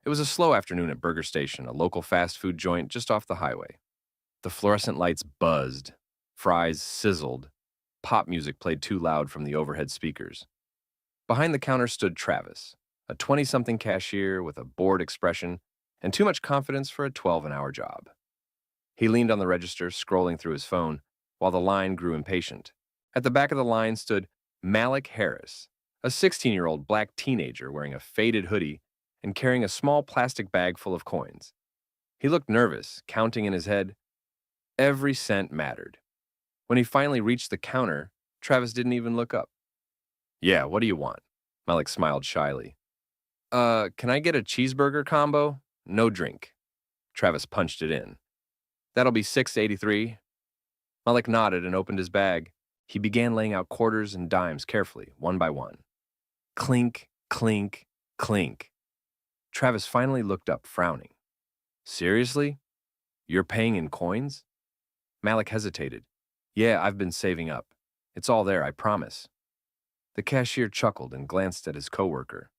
It was a slow afternoon at Burger Station, a local fast food joint just off the highway. The fluorescent lights buzzed, fries sizzled, pop music played too loud from the overhead speakers. Behind the counter stood Travis, a 20-something cashier with a bored expression and too much confidence for a 12-an-hour job. He leaned on the register, scrolling through his phone, while the line grew impatient. At the back of the line stood Malik Harris, a 16-year-old black teenager wearing a faded hoodie and carrying a small plastic bag full of coins. He looked nervous, counting in his head. Every cent mattered. When he finally reached the counter, Travis didn't even look up. "Yeah, what do you want?" Malik smiled shyly. Can I get a cheeseburger combo? No drink." Travis punched it in. "That'll be $6.83. Malik nodded and opened his bag. He began laying out quarters and dimes carefully, one by one. Clink, clink, clink. Travis finally looked up, frowning. "Seriously? You're paying in coins?" Malik hesitated. "Yeah, I've been saving up. It's all there, I promise." The cashier chuckled and glanced at his coworker.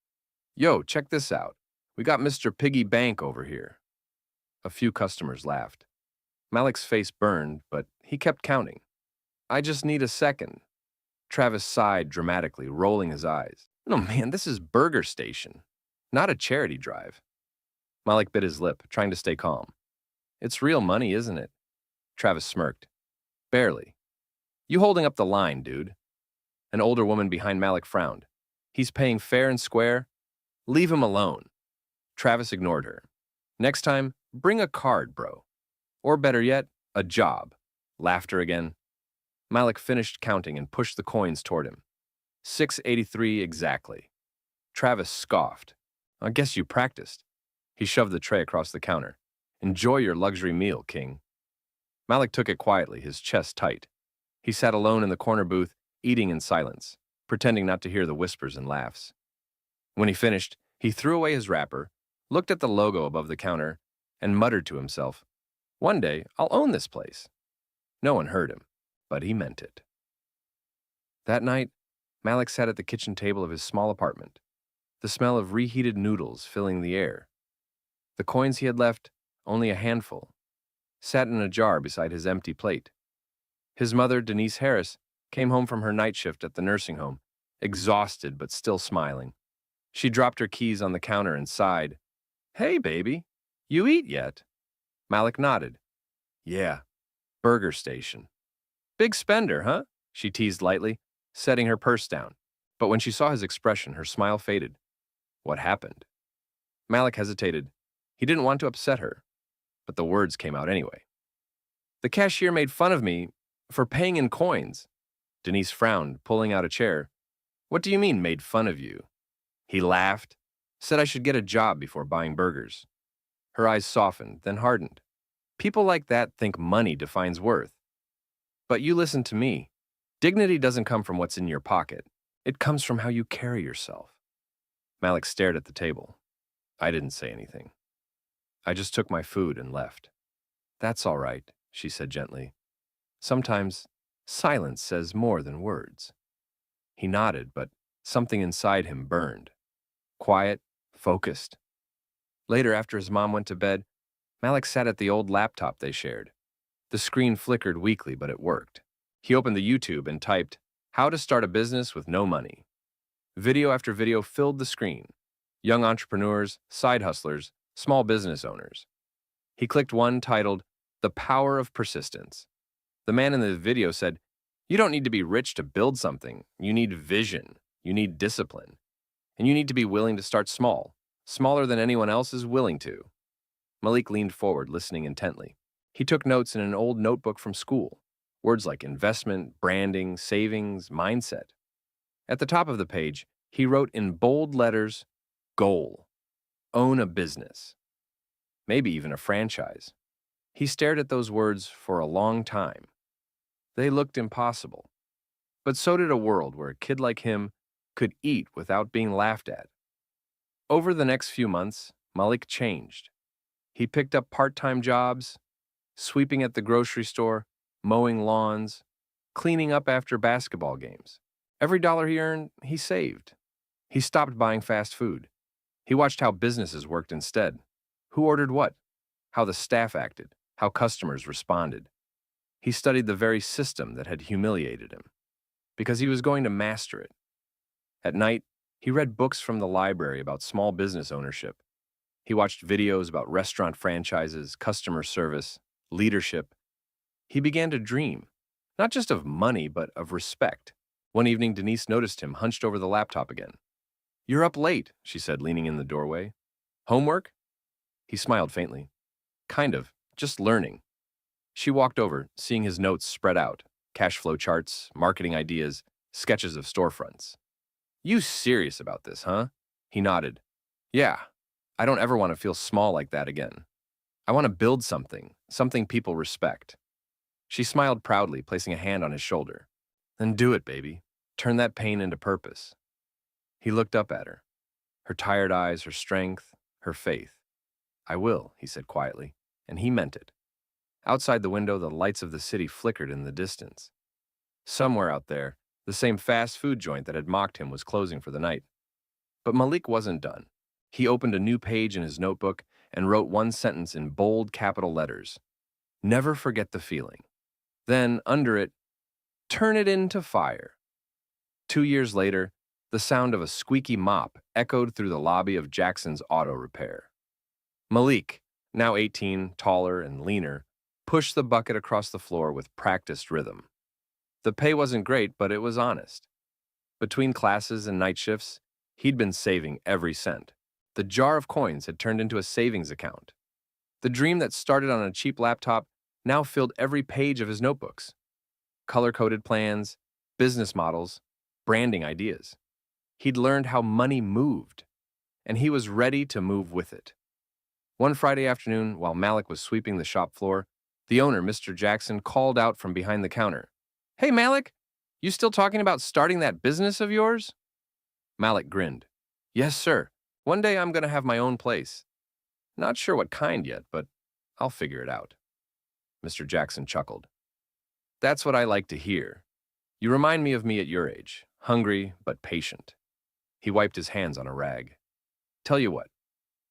"Yo, check this out. We got Mr. Piggy Bank over here." A few customers laughed. Malik's face burned, but he kept counting. "I just need a second." Travis sighed dramatically, rolling his eyes. "No, man, this is Burger Station, not a charity drive." Malik bit his lip, trying to stay calm. "It's real money, isn't it?" Travis smirked. "Barely. You holding up the line, dude." An older woman behind Malik frowned. "He's paying fair and square. Leave him alone." Travis ignored her. "Next time, bring a card, bro. Or better yet, a job." Laughter again. Malik finished counting and pushed the coins toward him. $6.83 exactly. Travis scoffed. "I guess you practiced." He shoved the tray across the counter. "Enjoy your luxury meal, King." Malik took it quietly, his chest tight. He sat alone in the corner booth, eating in silence, pretending not to hear the whispers and laughs. When he finished, he threw away his wrapper, looked at the logo above the counter, and muttered to himself, "One day, I'll own this place." No one heard him, but he meant it. That night, Malik sat at the kitchen table of his small apartment, the smell of reheated noodles filling the air. The coins he had left, only a handful, sat in a jar beside his empty plate. His mother, Denise Harris, came home from her night shift at the nursing home, exhausted but still smiling. She dropped her keys on the counter and sighed. "Hey, baby, you eat yet?" Malik nodded. "Yeah, Burger Station." "Big spender, huh?" she teased lightly, setting her purse down. But when she saw his expression, her smile faded. What happened? Malik hesitated. He didn't want to upset her, but the words came out anyway. "The cashier made fun of me for paying in coins." Denise frowned, pulling out a chair. "What do you mean, made fun of you?" He laughed, said I should get a job before buying burgers. Her eyes softened, then hardened. "People like that think money defines worth. But you listen to me. Dignity doesn't come from what's in your pocket. It comes from how you carry yourself." Malik stared at the table. I didn't say anything. I just took my food and left. "That's all right," she said gently. "Sometimes silence says more than words." He nodded, but something inside him burned. Quiet, focused. Later, after his mom went to bed, Malik sat at the old laptop they shared. The screen flickered weakly, but it worked. He opened the YouTube and typed, "How to start a business with no money." Video after video filled the screen. Young entrepreneurs, side hustlers, small business owners. He clicked one titled, "The Power of Persistence." The man in the video said, "You don't need to be rich to build something. You need vision. You need discipline. And you need to be willing to start small, smaller than anyone else is willing to." Malik leaned forward, listening intently. He took notes in an old notebook from school. Words like investment, branding, savings, mindset. At the top of the page, he wrote in bold letters, "Goal. Own a business. Maybe even a franchise." He stared at those words for a long time. They looked impossible. But so did a world where a kid like him could eat without being laughed at. Over the next few months, Malik changed. He picked up part-time jobs, sweeping at the grocery store, mowing lawns, cleaning up after basketball games. Every dollar he earned, he saved. He stopped buying fast food. He watched how businesses worked instead. Who ordered what? How the staff acted, how customers responded. He studied the very system that had humiliated him, because he was going to master it. At night, he read books from the library about small business ownership. He watched videos about restaurant franchises, customer service, leadership. He began to dream, not just of money, but of respect. One evening, Denise noticed him hunched over the laptop again. "You're up late," she said, leaning in the doorway. "Homework?" He smiled faintly. "Kind of, just learning." She walked over, seeing his notes spread out, cash flow charts, marketing ideas, sketches of storefronts. "You serious about this, huh?" He nodded. "Yeah, I don't ever want to feel small like that again. I want to build something people respect." She smiled proudly, placing a hand on his shoulder. "Then do it, baby. Turn that pain into purpose." He looked up at her. Her tired eyes, her strength, her faith. "I will," he said quietly, and he meant it. Outside the window, the lights of the city flickered in the distance. Somewhere out there, the same fast food joint that had mocked him was closing for the night. But Malik wasn't done. He opened a new page in his notebook and wrote one sentence in bold capital letters. "Never forget the feeling." Then, under it, "Turn it into fire." 2 years later, the sound of a squeaky mop echoed through the lobby of Jackson's Auto Repair. Malik, now 18, taller and leaner, pushed the bucket across the floor with practiced rhythm. The pay wasn't great, but it was honest. Between classes and night shifts, he'd been saving every cent. The jar of coins had turned into a savings account. The dream that started on a cheap laptop now filled every page of his notebooks. Color-coded plans, business models, branding ideas. He'd learned how money moved, and he was ready to move with it. One Friday afternoon, while Malik was sweeping the shop floor, the owner, Mr. Jackson, called out from behind the counter. "Hey, Malik, you still talking about starting that business of yours?" Malik grinned. "Yes, sir. One day I'm going to have my own place. Not sure what kind yet, but I'll figure it out." Mr. Jackson chuckled. "That's what I like to hear. You remind me of me at your age, hungry but patient." He wiped his hands on a rag. "Tell you what,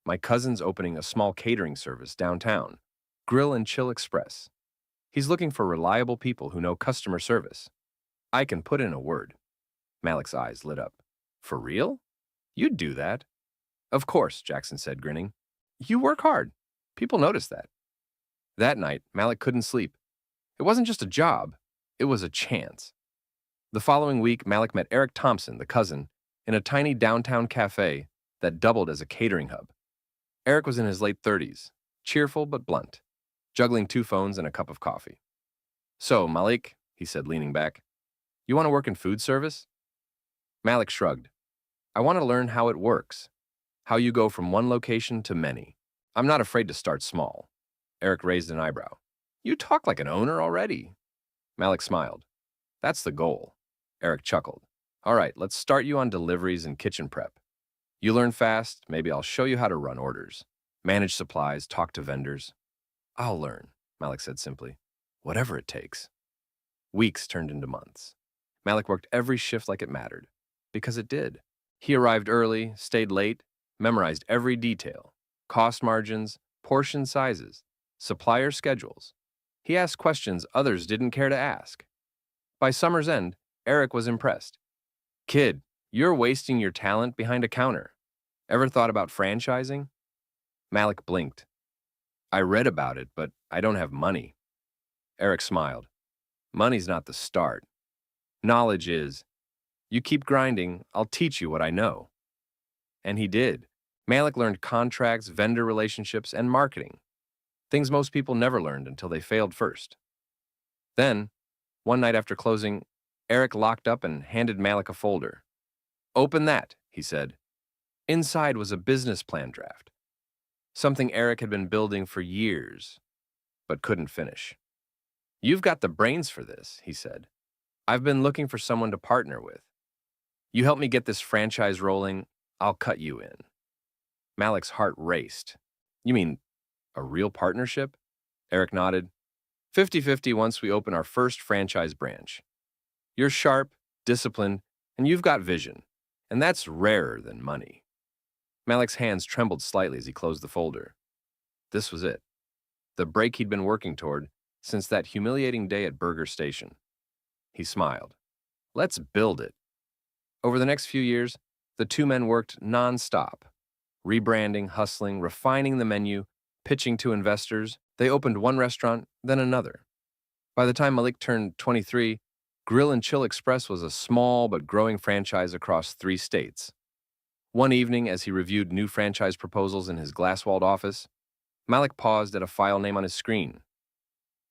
my cousin's opening a small catering service downtown, Grill and Chill Express. He's looking for reliable people who know customer service. I can put in a word." Malik's eyes lit up. "For real? You'd do that?" "Of course," Jackson said, grinning. "You work hard. People notice that." That night, Malik couldn't sleep. It wasn't just a job, it was a chance. The following week, Malik met Eric Thompson, the cousin, in a tiny downtown cafe that doubled as a catering hub. Eric was in his late 30s, cheerful but blunt, juggling 2 phones and a cup of coffee. "So, Malik," he said, leaning back, "you want to work in food service?" Malik shrugged. "I want to learn how it works, how you go from one location to many. I'm not afraid to start small." Eric raised an eyebrow. "You talk like an owner already." Malik smiled. "That's the goal." Eric chuckled. "All right, let's start you on deliveries and kitchen prep. You learn fast, maybe I'll show you how to run orders, manage supplies, talk to vendors." "I'll learn," Malik said simply. "Whatever it takes." Weeks turned into months. Malik worked every shift like it mattered, because it did. He arrived early, stayed late, memorized every detail, cost margins, portion sizes, supplier schedules. He asked questions others didn't care to ask. By summer's end, Eric was impressed. "Kid, you're wasting your talent behind a counter. Ever thought about franchising?" Malik blinked. "I read about it, but I don't have money." Eric smiled. "Money's not the start. Knowledge is. You keep grinding, I'll teach you what I know." And he did. Malik learned contracts, vendor relationships, and marketing. Things most people never learned until they failed first. Then, one night after closing, Eric locked up and handed Malik a folder. "Open that," he said. Inside was a business plan draft. Something Eric had been building for years, but couldn't finish. "You've got the brains for this," he said. "I've been looking for someone to partner with. You help me get this franchise rolling, I'll cut you in." Malik's heart raced. "You mean a real partnership?" Eric nodded. 50-50 once we open our first franchise branch. You're sharp, disciplined, and you've got vision, and that's rarer than money." Malik's hands trembled slightly as he closed the folder. This was it. The break he'd been working toward since that humiliating day at Burger Station. He smiled. Let's build it. Over the next few years, the two men worked non-stop, rebranding, hustling, refining the menu, pitching to investors. They opened one restaurant, then another. By the time Malik turned 23, Grill and Chill Express was a small but growing franchise across 3 states. One evening, as he reviewed new franchise proposals in his glass-walled office, Malik paused at a file name on his screen.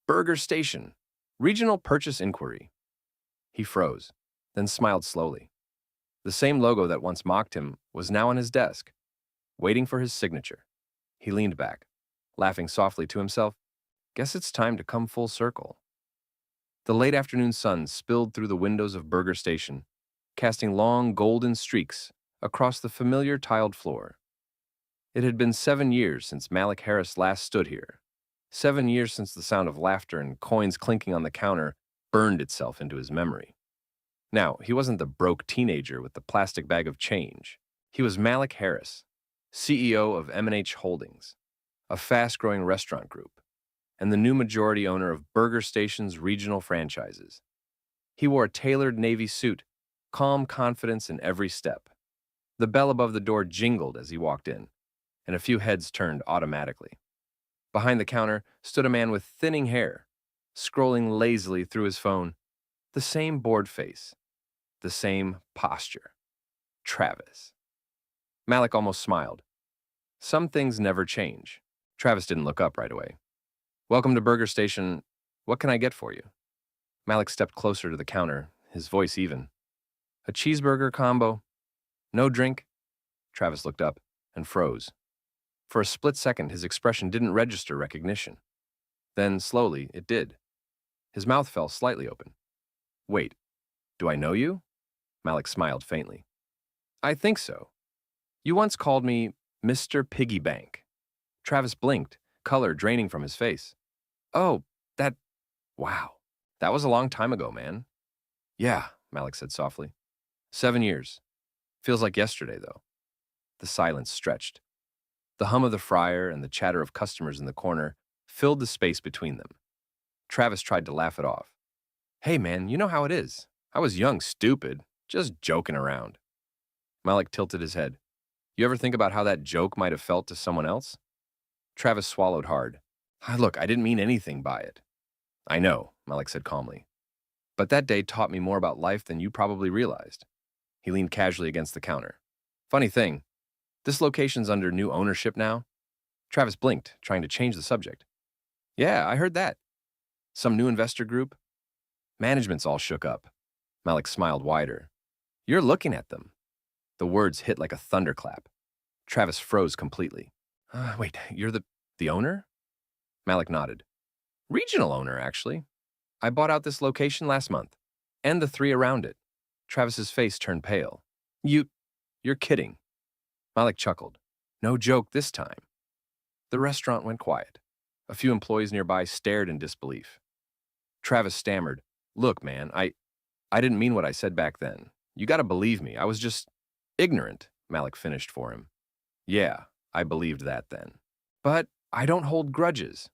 Burger Station, Regional Purchase Inquiry. He froze, then smiled slowly. The same logo that once mocked him was now on his desk, waiting for his signature. He leaned back, laughing softly to himself. Guess it's time to come full circle. The late afternoon sun spilled through the windows of Burger Station, casting long golden streaks across the familiar tiled floor. It had been 7 years since Malik Harris last stood here. 7 years since the sound of laughter and coins clinking on the counter burned itself into his memory. Now, he wasn't the broke teenager with the plastic bag of change. He was Malik Harris, CEO of M&H Holdings, a fast-growing restaurant group, and the new majority owner of Burger Station's regional franchises. He wore a tailored navy suit, calm confidence in every step. The bell above the door jingled as he walked in, and a few heads turned automatically. Behind the counter stood a man with thinning hair, scrolling lazily through his phone. The same bored face, the same posture. Travis. Malik almost smiled. Some things never change. Travis didn't look up right away. Welcome to Burger Station. What can I get for you? Malik stepped closer to the counter, his voice even. A cheeseburger combo? No drink? Travis looked up and froze. For a split second, his expression didn't register recognition. Then, slowly, it did. His mouth fell slightly open. Wait, do I know you? Malik smiled faintly. I think so. You once called me Mr. Piggy Bank. Travis blinked, color draining from his face. Oh, wow. That was a long time ago, man. Yeah, Malik said softly. 7 years. Feels like yesterday, though. The silence stretched. The hum of the fryer and the chatter of customers in the corner filled the space between them. Travis tried to laugh it off. Hey, man, you know how it is. I was young, stupid, just joking around. Malik tilted his head. You ever think about how that joke might have felt to someone else? Travis swallowed hard. Look, I didn't mean anything by it. I know, Malik said calmly. But that day taught me more about life than you probably realized. He leaned casually against the counter. Funny thing, this location's under new ownership now. Travis blinked, trying to change the subject. Yeah, I heard that. Some new investor group? Management's all shook up. Malik smiled wider. You're looking at them. The words hit like a thunderclap. Travis froze completely. Wait, you're the owner? Malik nodded. Regional owner, actually. I bought out this location last month, and the 3 around it. Travis's face turned pale. You're kidding. Malik chuckled. No joke this time. The restaurant went quiet. A few employees nearby stared in disbelief. Travis stammered. Look, man, I didn't mean what I said back then. You gotta believe me. I was just ignorant, Malik finished for him. Yeah, I believed that then. But I don't hold grudges.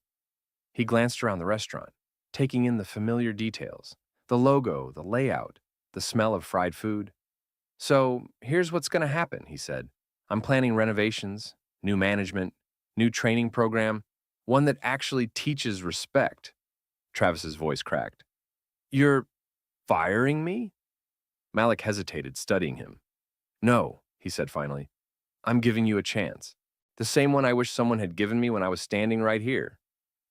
He glanced around the restaurant, taking in the familiar details, the logo, the layout, the smell of fried food. So here's what's gonna happen, he said. I'm planning renovations, new management, new training program, one that actually teaches respect. Travis's voice cracked. You're firing me? Malik hesitated, studying him. No, he said finally. I'm giving you a chance. The same one I wish someone had given me when I was standing right here.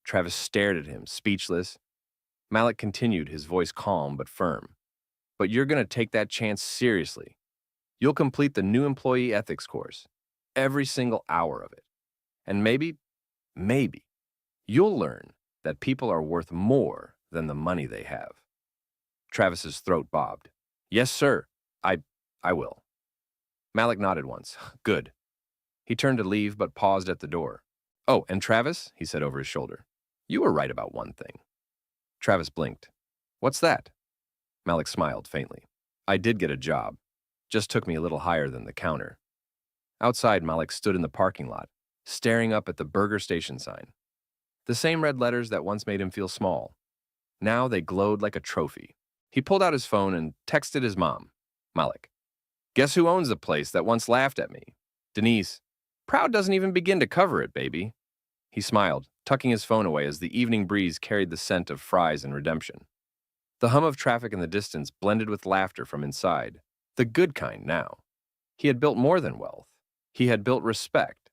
Travis stared at him, speechless. Malik continued, his voice calm but firm. But you're going to take that chance seriously. You'll complete the new employee ethics course, every single hour of it. And maybe, you'll learn that people are worth more than the money they have. Travis's throat bobbed. Yes, sir. I will. Malik nodded once. Good. He turned to leave, but paused at the door. Oh, and Travis, he said over his shoulder, you were right about one thing. Travis blinked. What's that? Malik smiled faintly. I did get a job. Just took me a little higher than the counter. Outside, Malik stood in the parking lot, staring up at the Burger Station sign. The same red letters that once made him feel small. Now they glowed like a trophy. He pulled out his phone and texted his mom, Malik. Guess who owns the place that once laughed at me? Denise. Proud doesn't even begin to cover it, baby. He smiled, tucking his phone away as the evening breeze carried the scent of fries and redemption. The hum of traffic in the distance blended with laughter from inside, the good kind now. He had built more than wealth. He had built respect.